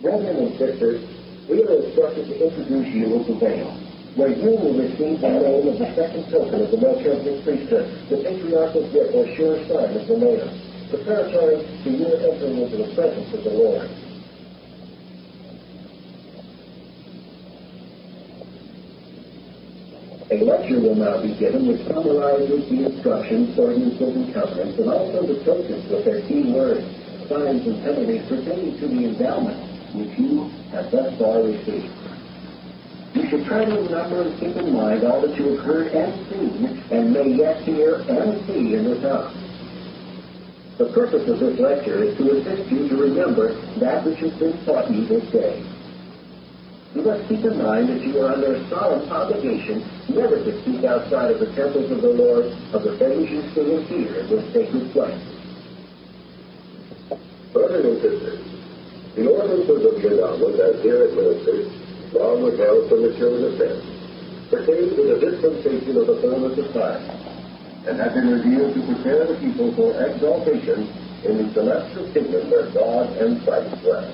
Brethren and sisters, we are instructed to introduce you into veil, where you will receive the name of the second token of the Melchizedek priesthood, the patriarchal gift or sure sign of the Lamb, preparatory to your entering into the presence of the Lord. A lecture will now be given which summarizes the instructions, ordinances, and covenants, and also the tokens with their key words, signs, and penalties pertaining to the endowment which you have thus far received. You should try to remember and keep in mind all that you have heard and seen, and may yet hear and see in this house. The purpose of this lecture is to assist you to remember that which has been taught you this day. You must keep in mind that you are under a solemn obligation never to speak outside of the temples of the Lord of the things you see and hear in this sacred place. Brothers and sisters, the ordinances of the endowment as here administered, long withheld from the children of men, pertain to the dispensation of the fullness of time, and have been revealed to prepare the people for exaltation in the celestial kingdom where God and Christ dwell.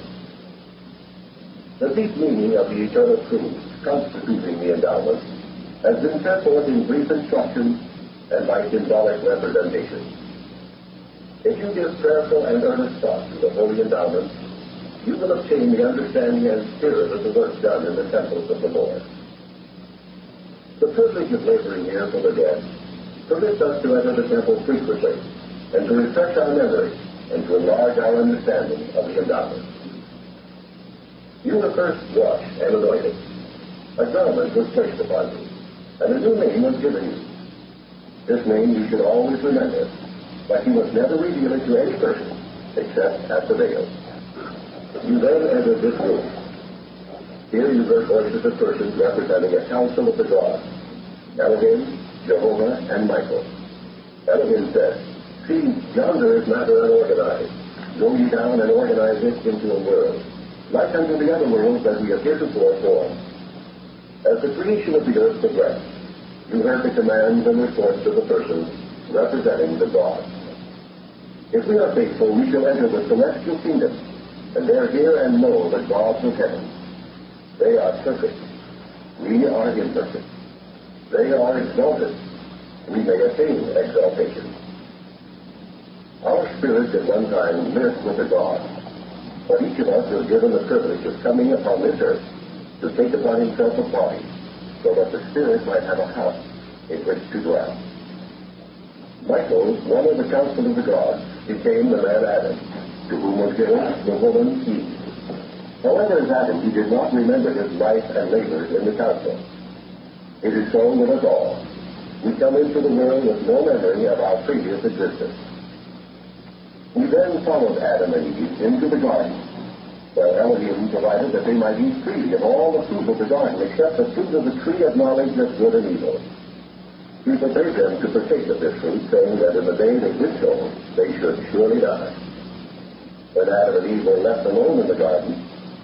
The deep meaning of the eternal truths constituting the endowment has been set forth in brief instructions and by symbolic representation. If you give prayerful and earnest thought to the holy endowment, you will obtain the understanding and spirit of the work done in the temples of the Lord. The privilege of laboring here for the dead permits us to enter the temple frequently and to refresh our memory and to enlarge our understanding of the endowment. You were first washed and anointed. A garment was placed upon you, and a new name was given you. This name you should always remember, but you must never reveal it to any person except at the veil. You then entered this room. Here you heard voices of persons representing a council of the gods, Elohim, Jehovah, and Michael. Elohim said, "See, yonder is matter unorganized. Go ye down and organize it into a world, like unto the other worlds that we have heretofore formed." As the creation of the earth progressed, you heard the commands and reports of the persons representing the gods. If we are faithful, we shall enter the celestial kingdom, and there hear and know the gods of heaven. They are perfect. We are imperfect. They are exalted. We may attain exaltation. Our spirits at one time lived with the gods, but each of us was given the privilege of coming upon this earth to take upon himself a body, so that the spirit might have a house in which to dwell. Michael, one of the council of the gods, became the man Adam, to whom was given the woman Eve. However, as Adam, he did not remember his life and labors in the council. It is so with us all. We come into the world with no memory of our previous existence. We then followed Adam and Eve into the garden, where Elohim provided that they might eat freely of all the fruit of the garden, except the fruit of the tree of knowledge of good and evil. He forbade them to partake of this fruit, saying that in the day they did so, they should surely die. When Adam and Eve were left alone in the garden,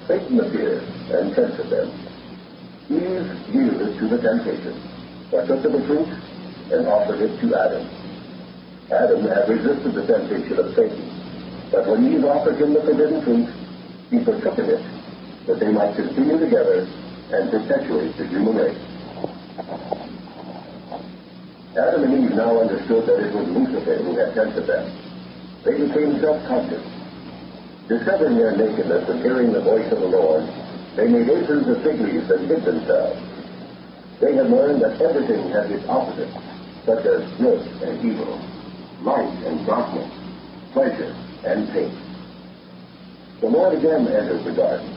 Satan appeared and tempted them. Eve yielded to the temptation, partook of the fruit, and offered it to Adam. Adam had resisted the temptation of Satan, but when Eve offered him the forbidden fruit, he partook of it, that they might continue together and perpetuate the human race. Adam and Eve now understood that it was Lucifer who had tempted them. They became self-conscious. Discovering their nakedness and hearing the voice of the Lord, they made aprons of fig leaves and hid themselves. They had learned that everything has its opposite, such as good and evil, light and darkness, pleasure and pain. The Lord again entered the garden.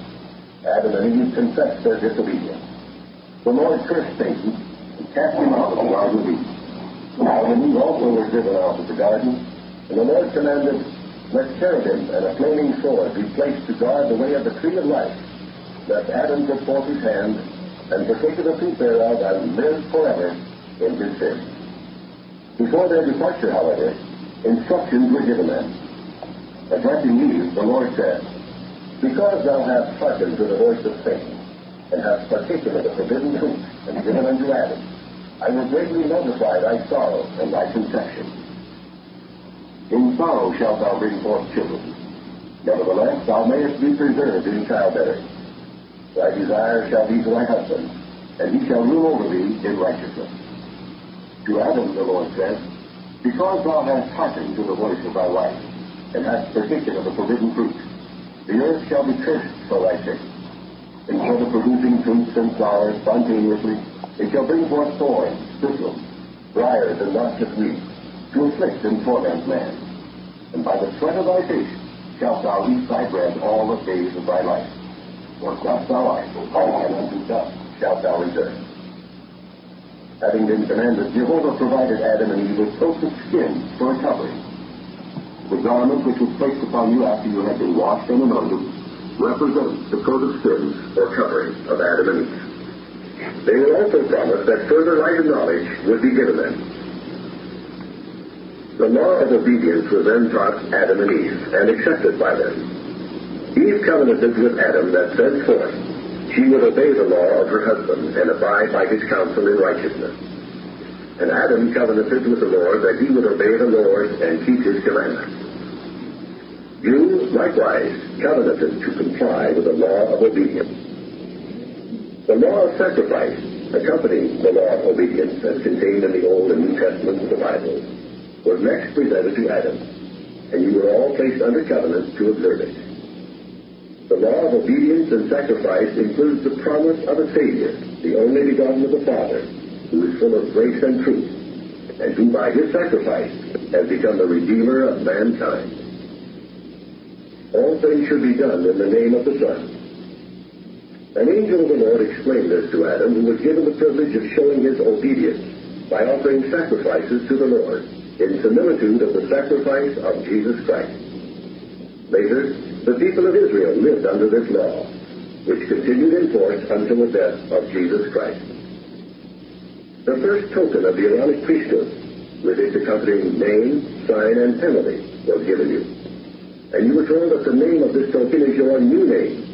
Adam and Eve confessed their disobedience. The Lord cursed Satan and cast him out of the Garden of Eden. Adam and Eve also were driven out of the garden, and the Lord commanded, "Let cherubim and a flaming sword be placed to guard the way of the tree of life, lest Adam put forth his hand and partake of the fruit thereof and live forever in his sin." Before their departure, however, instructions were given them. Addressing Eve, the Lord said, "Because thou hast hearkened to the voice of Satan, and hast partaken of the forbidden fruit, and given unto Adam, I will greatly multiply thy sorrow and thy conception. In sorrow shalt thou bring forth children. Nevertheless, thou mayest be preserved in childbearing. Thy desire shall be to thy husband, and he shall rule over thee in righteousness. To Adam the Lord said, Because thou hast hearkened to the voice of thy wife, and hast partaken of the forbidden fruit, the earth shall be cursed for thy sake. Instead of producing fruits and flowers spontaneously, it shall bring forth thorns, thistles, briars, and noxious weeds, to afflict and torment man. And by the sweat of thy face shalt thou eat thy bread all the days of thy life. For dust thou art, and unto dust shalt thou return. Having been commanded, Jehovah provided Adam and Eve with coats of skin for a covering. The garment which was placed upon you after you had been washed and anointed represents the coat of skins or covering of Adam and Eve. They were also promised that further light and knowledge would be given them. The law of obedience was then taught Adam and Eve and accepted by them. Eve covenanted with Adam that thenceforth she would obey the law of her husband and abide by his counsel in righteousness. And Adam covenanted with the Lord that he would obey the Lord and keep his commandments. You, likewise, covenanted to comply with the law of obedience. The law of sacrifice, accompanying the law of obedience as contained in the Old and New Testaments of the Bible, was next presented to Adam, and you were all placed under covenant to observe it. The law of obedience and sacrifice includes the promise of a Savior, the only begotten of the Father, who is full of grace and truth, and who by his sacrifice has become the Redeemer of mankind. All things should be done in the name of the Son. An angel of the Lord explained this to Adam, who was given the privilege of showing his obedience by offering sacrifices to the Lord, in similitude of the sacrifice of Jesus Christ. Later, the people of Israel lived under this law, which continued in force until the death of Jesus Christ. The first token of the Aaronic priesthood, with its accompanying name, sign, and penalty, was given you. And you were told that the name of this token is your new name,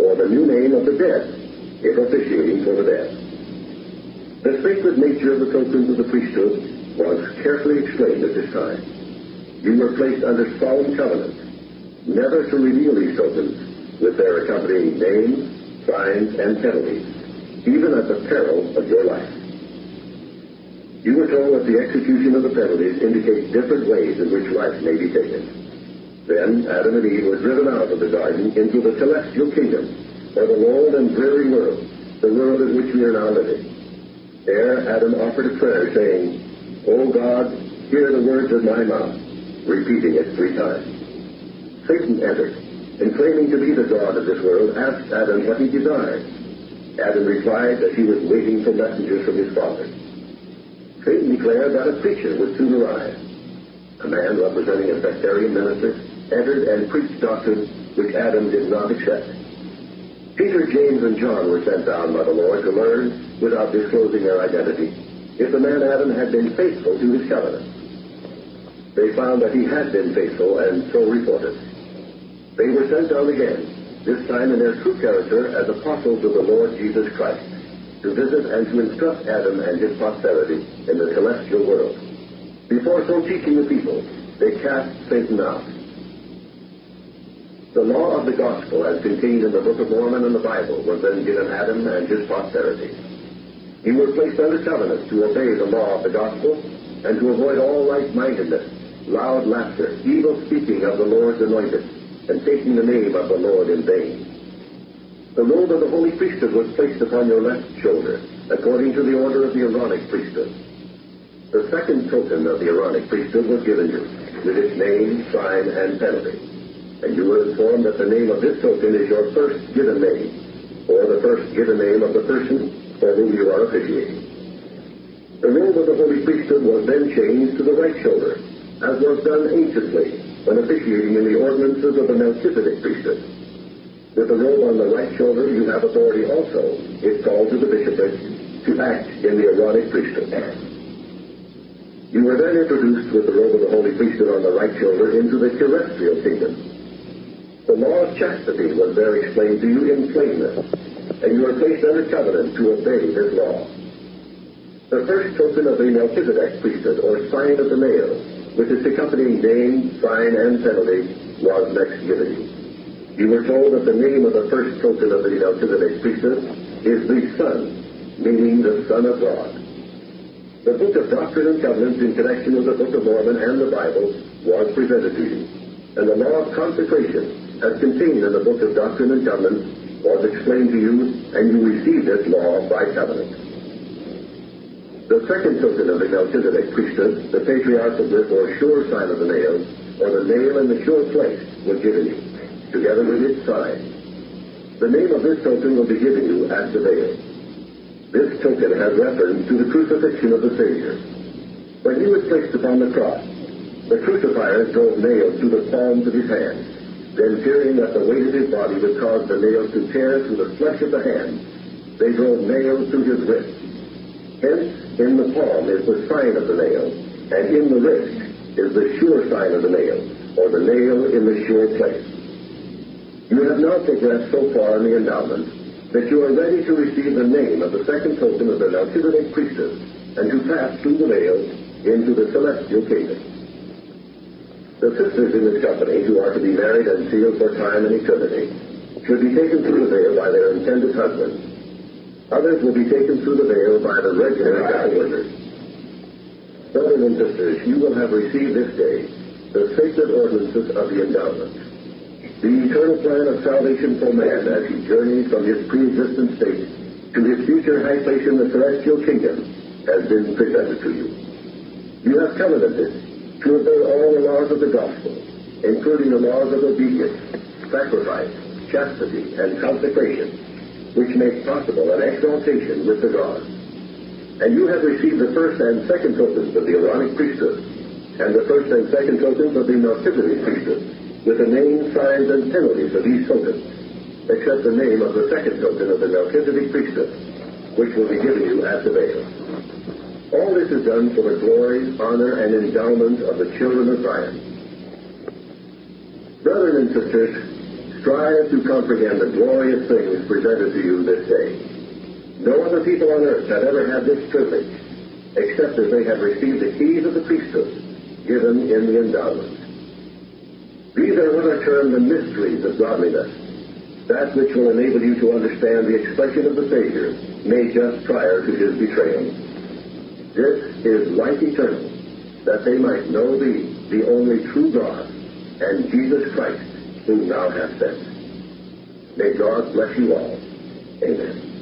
or the new name of the dead, if officiating for the dead. The sacred nature of the tokens of the priesthood was carefully explained at this time. You were placed under solemn covenant, never to reveal these tokens with their accompanying names, signs, and penalties, even at the peril of your life. You were told that the execution of the penalties indicates different ways in which life may be taken. Then Adam and Eve were driven out of the garden into the celestial kingdom, or the old and dreary world, the world in which we are now living. There Adam offered a prayer saying, O God, hear the words of my mouth, repeating it 3 times. Satan entered, and claiming to be the God of this world, asked Adam what he desired. Adam replied that he was waiting for messengers from his father. Satan declared that a preacher would soon arrive. A man representing a sectarian minister entered and preached doctrines which Adam did not accept. Peter, James, and John were sent down by the Lord to learn, without disclosing their identity, if the man Adam had been faithful to his covenant. They found that he had been faithful, and so reported. They were sent down again, this time in their true character as apostles of the Lord Jesus Christ, to visit and to instruct Adam and his posterity in the celestial world. Before so teaching the people, they cast Satan out. The law of the gospel, as contained in the Book of Mormon and the Bible, was then given Adam and his posterity. You were placed under covenant to obey the law of the gospel and to avoid all light-mindedness, loud laughter, evil speaking of the Lord's anointed, and taking the name of the Lord in vain. The robe of the holy priesthood was placed upon your left shoulder, according to the order of the Aaronic priesthood. The second token of the Aaronic priesthood was given you, with its name, sign, and penalty. And you were informed that the name of this token is your first given name, or the first given name of the person for whom you are officiating. The robe of the holy priesthood was then changed to the right shoulder, as was done anciently when officiating in the ordinances of the Melchizedek priesthood. With the robe on the right shoulder, you have authority also, if called to the bishopric, to act in the Aaronic priesthood. You were then introduced with the robe of the holy priesthood on the right shoulder into the terrestrial kingdom. The law of chastity was there explained to you in plainness, and you were placed under covenant to obey this law. The first token of the Melchizedek priesthood, or sign of the male, with its accompanying name, sign, and penalty, was next given you. You were told that the name of the first token of the Melchizedek priesthood is the Son, meaning the Son of God. The book of Doctrine and Covenants in connection with the Book of Mormon and the Bible was presented to you, and the law of consecration, as contained in the book of Doctrine and Covenants, was explained to you, and you received this law by covenant. The second token of the Melchizedek priesthood, the patriarchal or sure sign of the nail, or the nail in the sure place, was given you, together with its sign. The name of this token will be given you as the veil. This token has reference to the crucifixion of the Savior. When he was placed upon the cross, the crucifiers drove nails through the palms of his hands. Then, fearing that the weight of his body would cause the nails to tear through the flesh of the hand, they drove nails through his wrist. Hence, in the palm is the sign of the nail, and in the wrist is the sure sign of the nail, or the nail in the sure place. You have now progressed so far in the endowment that you are ready to receive the name of the second token of the Melchizedek priesthood, and to pass through the veil into the celestial kingdom. The sisters in this company, who are to be married and sealed for time and eternity, should be taken through the veil by their intended husbands. Others will be taken through the veil by the regular workers. Brothers and sisters, you will have received this day the sacred ordinances of the endowment. The eternal plan of salvation for man as he journeys from his pre-existent state to his future high place in the celestial kingdom has been presented to you. You have covenanted to obey all the laws of the gospel, including the laws of obedience, sacrifice, chastity, and consecration, which make possible an exaltation with the gods. And you have received the first and second tokens of the Aaronic priesthood, and the first and second tokens of the Melchizedek priesthood, with the names, signs, and penalties of these tokens, except the name of the second token of the Melchizedek priesthood, which will be given you as the veil. All this is done for the glory, honor, and endowment of the children of Zion. Brothers and sisters, strive to comprehend the glorious things presented to you this day. No other people on earth have ever had this privilege, except as they have received the keys of the priesthood given in the endowment. These are what are termed the mysteries of godliness, that which will enable you to understand the expression of the Savior made just prior to his betrayal. This is life eternal, that they might know thee, the only true God, and Jesus Christ, whom thou hast sent. May God bless you all. Amen.